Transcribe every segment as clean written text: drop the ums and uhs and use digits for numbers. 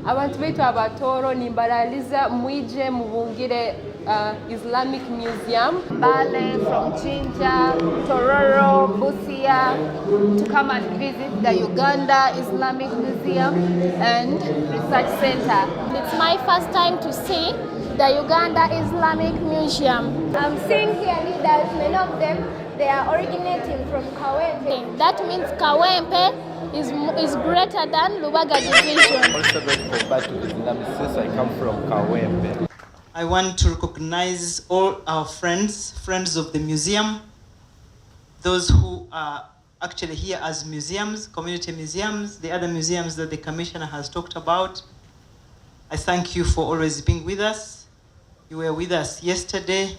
abantu baitu abatoro nimbaraliza mwije mubungire Islamic Museum Bale, from Jinja, Tororo, Busia, to come and visit the Uganda Islamic Museum and Research Center. It's my first time to see the Uganda Islamic Museum. I'm seeing here leaders, many of them, they are originating from Kawempe. That means Kawempe is greater than Lubaga division. I'm also grateful back to Islam since I come from Kawempe. I want to recognize all our friends of the museum, those who are actually here as museums, community museums, the other museums that the Commissioner has talked about. I thank you for always being with us. You were with us yesterday,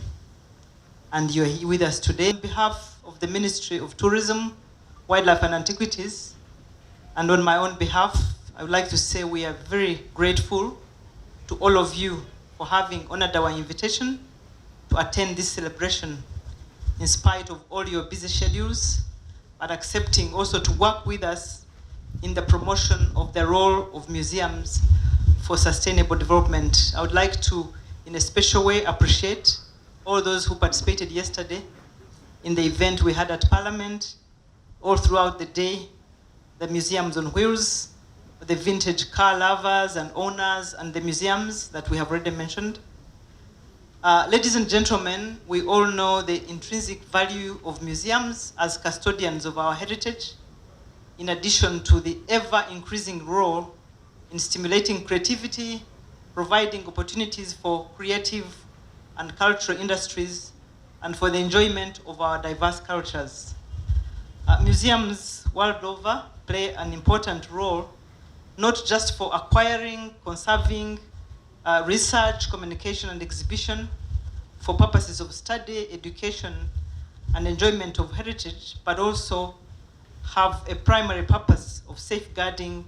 and you are here with us today. On behalf of the Ministry of Tourism, Wildlife and Antiquities, and on my own behalf, I would like to say we are very grateful to all of you for having honored our invitation to attend this celebration in spite of all your busy schedules, but accepting also to work with us in the promotion of the role of museums for sustainable development. I would like to, in a special way, appreciate all those who participated yesterday in the event we had at Parliament, all throughout the day, the Museums on Wheels, the vintage car lovers and owners, and the museums that we have already mentioned. Ladies and gentlemen, we all know the intrinsic value of museums as custodians of our heritage, in addition to the ever-increasing role in stimulating creativity, providing opportunities for creative and cultural industries, and for the enjoyment of our diverse cultures. Museums world over play an important role, not just for acquiring, conserving, research, communication, and exhibition, for purposes of study, education, and enjoyment of heritage, but also have a primary purpose of safeguarding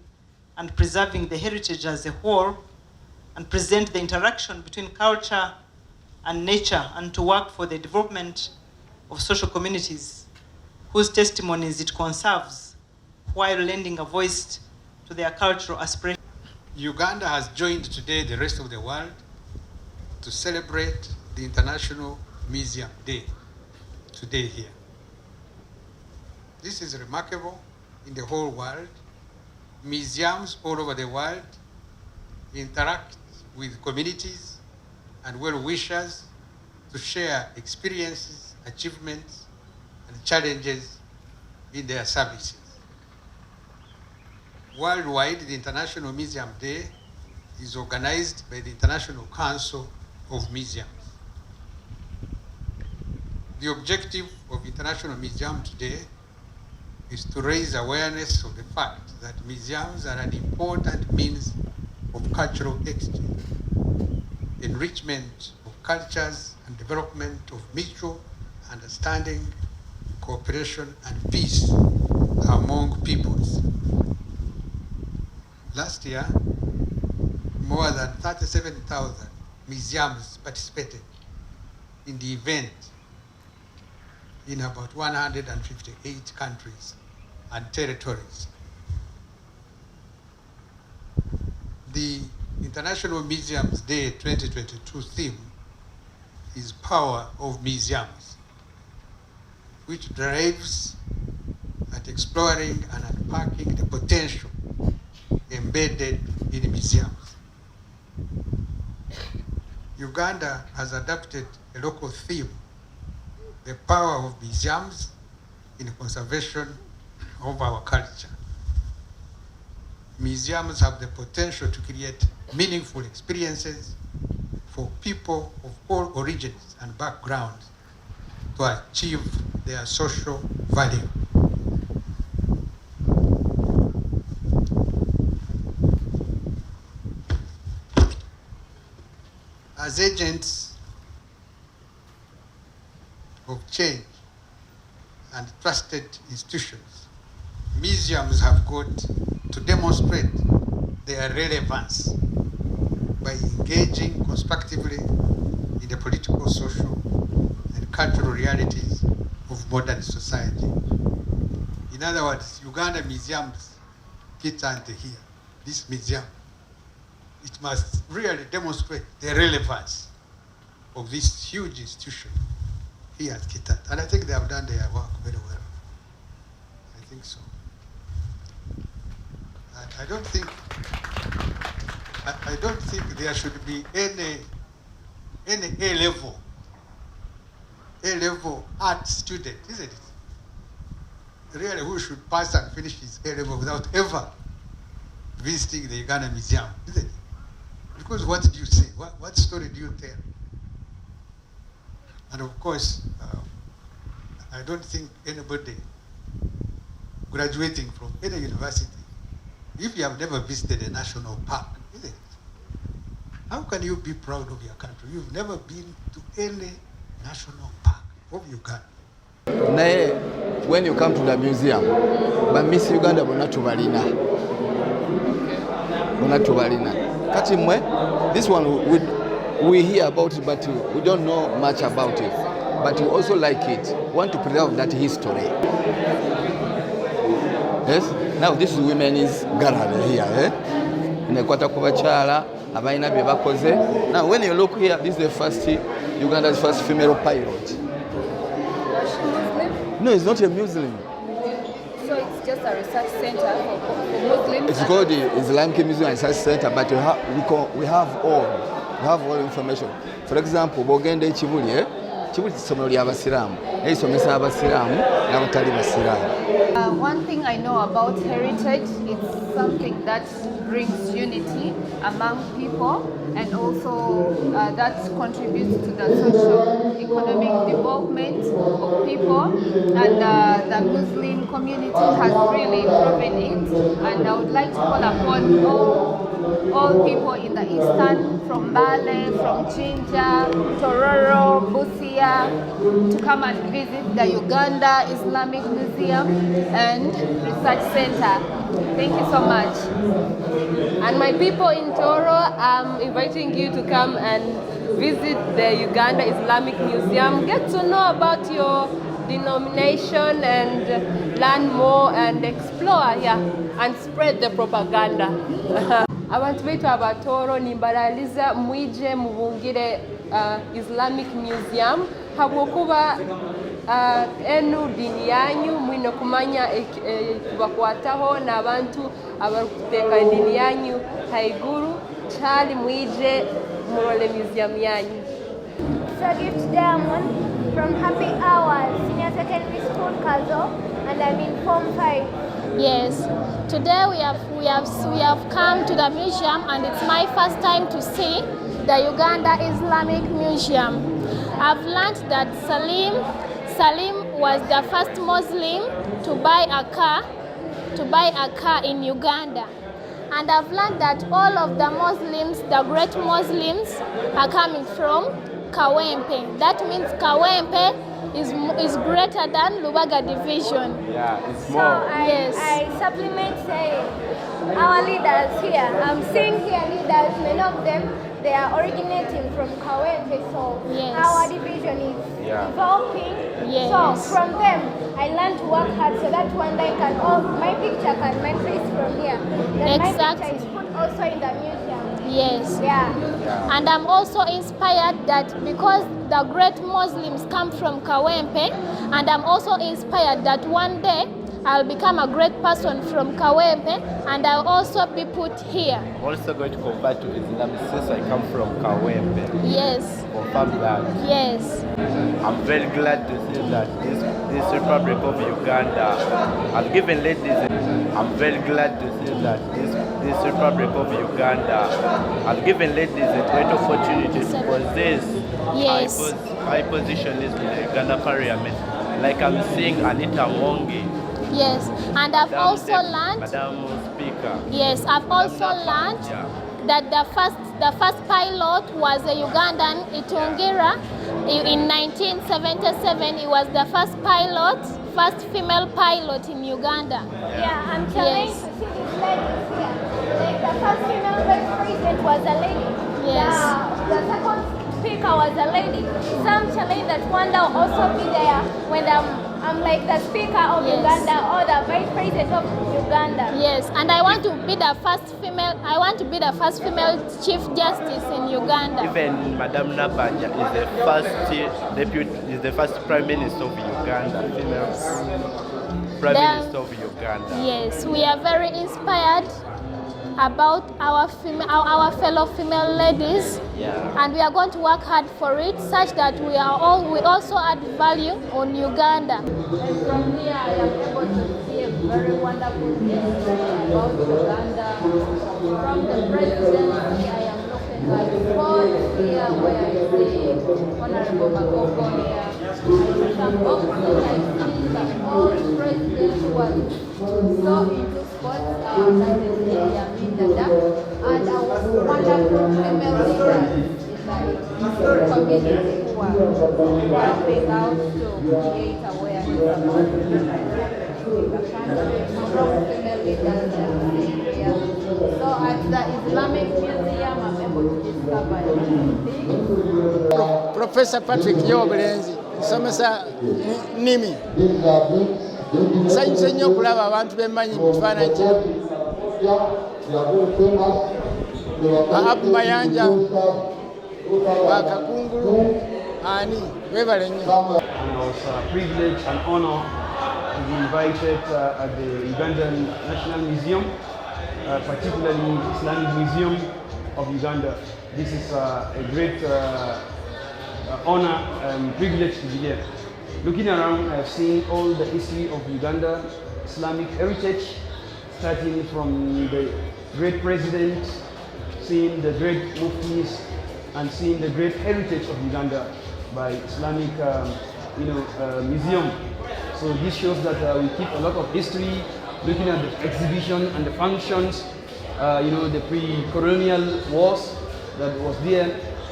and preserving the heritage as a whole, and present the interaction between culture and nature, and to work for the development of social communities whose testimonies it conserves while lending a voice to their cultural aspirations. Uganda has joined today the rest of the world to celebrate the International Museum Day today here. This is remarkable in the whole world. Museums all over the world interact with communities and well-wishers to share experiences, achievements, and challenges in their services. Worldwide, the International Museum Day is organized by the International Council of Museums. The objective of International Museum today is to raise awareness of the fact that museums are an important means of cultural exchange, enrichment of cultures, and development of mutual understanding, cooperation, and peace among peoples. Last year, more than 37,000 museums participated in the event in about 158 countries and territories. The International Museums Day 2022 theme is Power of Museums, which drives at exploring and unpacking the potential embedded in museums. Uganda has adopted a local theme, the power of museums in the conservation of our culture. Museums have the potential to create meaningful experiences for people of all origins and backgrounds to achieve their social value. As agents of change and trusted institutions, museums have got to demonstrate their relevance by engaging constructively in the political, social, and cultural realities of modern society. In other words, Uganda museums fit under here. This museum it must really demonstrate the relevance of this huge institution here at Kitat. And I think they have done their work very well. I think so. I don't think there should be any A-level art student, isn't it? Really, who should pass and finish his A-level without ever visiting the Uganda Museum, isn't it? Because what do you say? What story do you tell? And of course, I don't think anybody graduating from any university, if you have never visited a national park, isn't it? How can you be proud of your country? You've never been to any national park of Uganda. When you come to the museum, but Miss Uganda bonatubalina. This one we hear about it, but we don't know much about it. But we also like it. Want to preserve that history. Yes. Now this is women's gallery here. Now when you look here, this is the first Uganda's first female pilot. No, it's not a Muslim. So it's just a research center for Muslims? It's called the Islamic Museum and Research Center, but we have all information. For example, Bogende Chibuli, Chibuli isomero ly'Abasiraamu, isomesa Abasiraamu n'abatali Basiraamu. One thing I know about heritage, it's something that brings unity among people and also that contributes to the social economic development of people, and the Muslim community has really proven it, and I would like to call upon all people in the eastern, from Bale, from Jinja, Tororo, Busia, to come and visit the Uganda Islamic Museum and Research Center. Thank you so much. And my people in Toro, I'm inviting you to come and visit the Uganda Islamic Museum. Get to know about your denomination and learn more and explore, and spread the propaganda. Abantu baitu abatoro nimbaraliza mwije mubungire Islamic Museum habwokuba enu dini yanyu mwine kumanya bakwataho n'abantu abakuteeka dini yanyu haiguru chali mwije murole museum yanyu. Gift Diamond from Happy Hours, Senior Secondary School, Kazo, and I'm in Form 5. Yes, today we have come to the museum, and it's my first time to see the Uganda Islamic Museum. I've learned that Salim was the first Muslim to buy a car in Uganda. And I've learned that all of the Muslims, the great Muslims, are coming from Kawempe. That means Kawempe is greater than Lubaga division. Yeah, it's more. Yes. I supplement saying our leaders here. I'm seeing here leaders, many of them, they are originating from Kawempe, so yes. Our division is developing. Yes. So from them, I learned to work hard so that one day my picture can my face from here. Then exactly. My picture is put also in the museum. Yes. Yeah. And I'm also inspired that because the great Muslims come from Kawempe, and I'm also inspired that one day I'll become a great person from Kawempe, and I'll also be put here. I'm also going to convert to Islam since I come from Kawempe. Yes. Confirm that. Yes. I'm very glad to see that this Republic of Uganda, I've given ladies, I'm very glad to see that this Republic of Uganda, I've given ladies a great opportunity to possess high positions in the Uganda Parliament. Like I'm seeing Anita Mongi. Yes, and I've also learned. Madam Speaker. Yes, I've also learned that the first pilot was a Ugandan, Itungira. In 1977, he was the first female pilot in Uganda. Yeah, I'm challenged to see these ladies here. Like the first female vice president was a lady. Yes. The second speaker was a lady. So I'm challenged that one day will also be there when I'm like the speaker of Uganda or the vice president of Uganda. Yes, and I want to be the first female female. I want to be the first female Chief Justice in Uganda. Even Madame Nabanja is the first Prime Minister of Uganda, female Prime Minister of Uganda. Yes, we are very inspired about our fellow female ladies, and we are going to work hard for it, such that we also add value on Uganda. And from here, I am able to see a very wonderful history about Uganda. From the presidency, I am looking at both here, where I see Honorable Magogo here. I see some boxes, I see some old presidents who are so into sports, that is Idi Amin Dada, and our wonderful female leaders in the community who are helping out to create awareness about the country. Strong female leaders that we see here. So at the Islamic Museum, I'm able to discover things. Professor Patrick Yobulenzi, nsomesa nnimi. Nsanyuse nnyo okulaba abantu bemmanyi mu kifaananyi kino. Abu Mayanja, Kakungulu, ani, weebale nnyo. And I was privileged and honored to be invited at the Ugandan National Museum, particularly Islamic Museum of Uganda. This is a great honor and privilege to be here. Looking around, I've seen all the history of Uganda, Islamic heritage, starting from the great president, seeing the great muftis, and seeing the great heritage of Uganda by Islamic museum. So this shows that we keep a lot of history, looking at the exhibition and the functions, the pre-colonial wars that was there,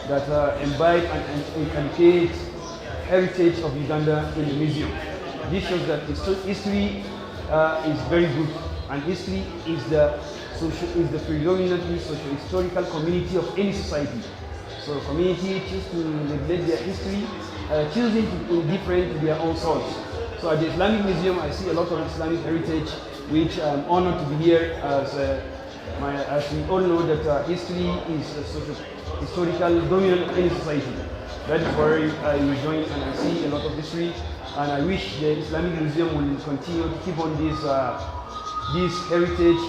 that imbibe and inculcate heritage of Uganda in the museum. This shows that history is very good, and history is the predominantly socio-historical community of any society. So the community choose to neglect their history, choosing to indifferent to their own source. So at the Islamic Museum, I see a lot of Islamic heritage, which I'm honored to be here as we all know that history is a socio-historical dominant of any society. That is where I join and I see a lot of history, and I wish the Islamic Museum will continue to keep on this heritage,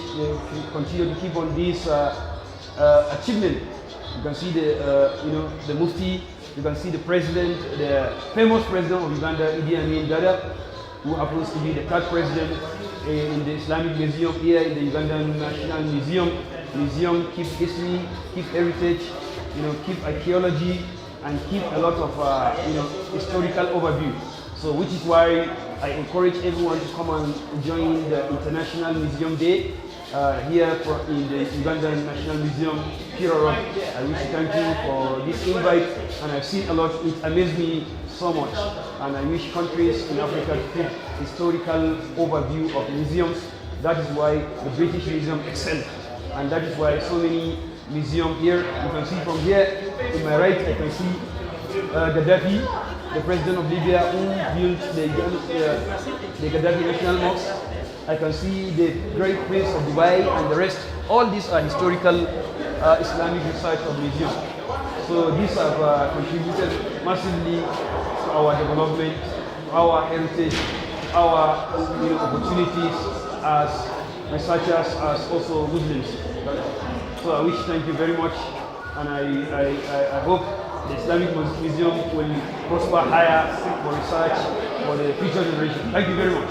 continue to keep on this achievement. You can see the Mufti, you can see the president, the famous president of Uganda, Idi Amin Dada, who happens to be the third president in the Islamic Museum here in the Ugandan National Museum. Keep history, keep heritage, keep archaeology, and keep a lot of historical overview. So which is why I encourage everyone to come and join the International Museum Day here in the Ugandan National Museum, Kiroro. I wish to thank you for this invite, and I've seen a lot. It amazed me so much, and I wish countries in Africa to take historical overview of museums. That is why the British Museum excelled, and that is why so many museums here. You can see from here, in my right, I can see Gaddafi, the president of Libya, who built the Gaddafi National Mosque. I can see the great prince of Dubai and the rest. All these are historical Islamic research of museums. So these have contributed massively to our development, our heritage, our opportunities as researchers, as also Muslims. So I wish to thank you very much, and I hope the Islamic Museum will prosper higher for research for the future generation. Thank you very much.